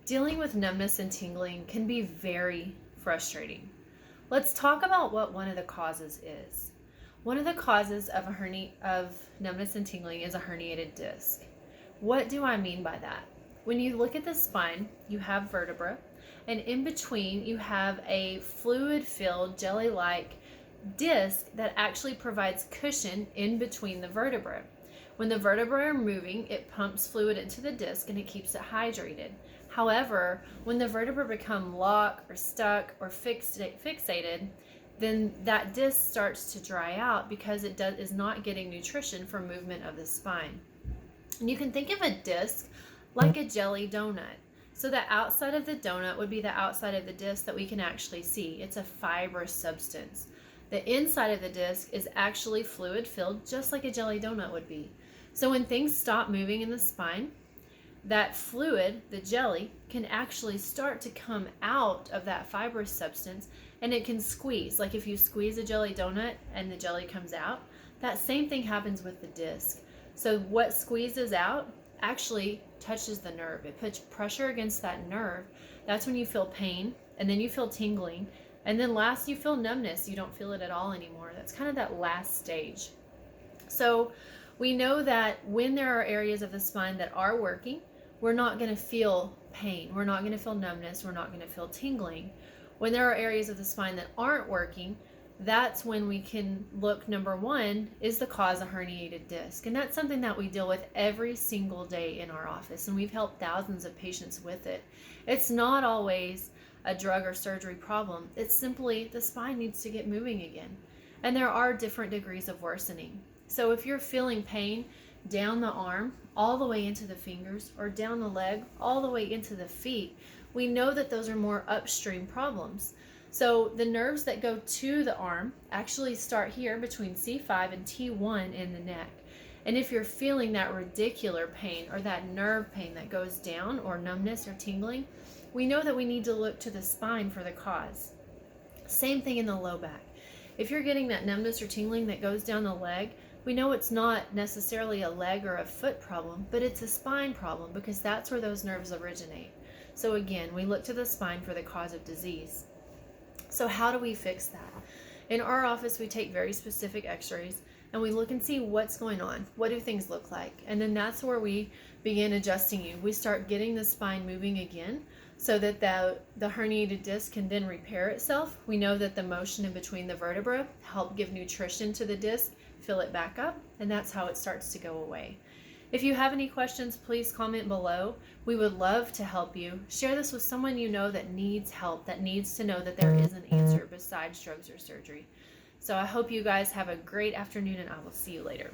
Dealing with numbness and tingling can be very frustrating. Let's talk about what one of the causes is. One of the causes of numbness and tingling is a herniated disc. What do I mean by that? When you look at the spine, you have vertebra, and in between you have a fluid-filled, jelly-like disc that actually provides cushion in between the vertebrae. When the vertebrae are moving, it pumps fluid into the disc and it keeps it hydrated. However, when the vertebrae become locked or stuck or fixated, then that disc starts to dry out because it is not getting nutrition from movement of the spine. And you can think of a disc like a jelly donut. So the outside of the donut would be the outside of the disc that we can actually see. It's a fibrous substance. The inside of the disc is actually fluid filled, just like a jelly donut would be. So when things stop moving in the spine, that fluid, the jelly, can actually start to come out of that fibrous substance, and it can squeeze. Like if you squeeze a jelly donut and the jelly comes out, that same thing happens with the disc. So what squeezes out actually touches the nerve. It puts pressure against that nerve. That's when you feel pain, and then you feel tingling, and then last you feel numbness. You don't feel it at all anymore. That's kind of that last stage. So we know that when there are areas of the spine that are working, we're not going to feel pain. We're not going to feel numbness. We're not going to feel tingling. When there are areas of the spine that aren't working, that's when we can look, number one, is the cause a herniated disc? And that's something that we deal with every single day in our office, and we've helped thousands of patients with it. It's not always a drug or surgery problem. It's simply the spine needs to get moving again. And there are different degrees of worsening. So if you're feeling pain down the arm all the way into the fingers, or down the leg all the way into the feet, we know that those are more upstream problems. So the nerves that go to the arm actually start here between C5 and T1 in the neck. And if you're feeling that radicular pain or that nerve pain that goes down, or numbness or tingling, we know that we need to look to the spine for the cause. Same thing in the low back. If you're getting that numbness or tingling that goes down the leg, we know it's not necessarily a leg or a foot problem, but it's a spine problem, because that's where those nerves originate. So again, we look to the spine for the cause of disease. So how do we fix that? In our office, we take very specific x-rays and we look and see what's going on. What do things look like? And then that's where we begin adjusting you. We start getting the spine moving again so that the herniated disc can then repair itself. We know that the motion in between the vertebrae help give nutrition to the disc, fill it back up, and that's how it starts to go away. If you have any questions, please comment below. We would love to help you. Share this with someone you know that needs help, that needs to know that there is an answer besides drugs or surgery. So I hope you guys have a great afternoon, and I will see you later.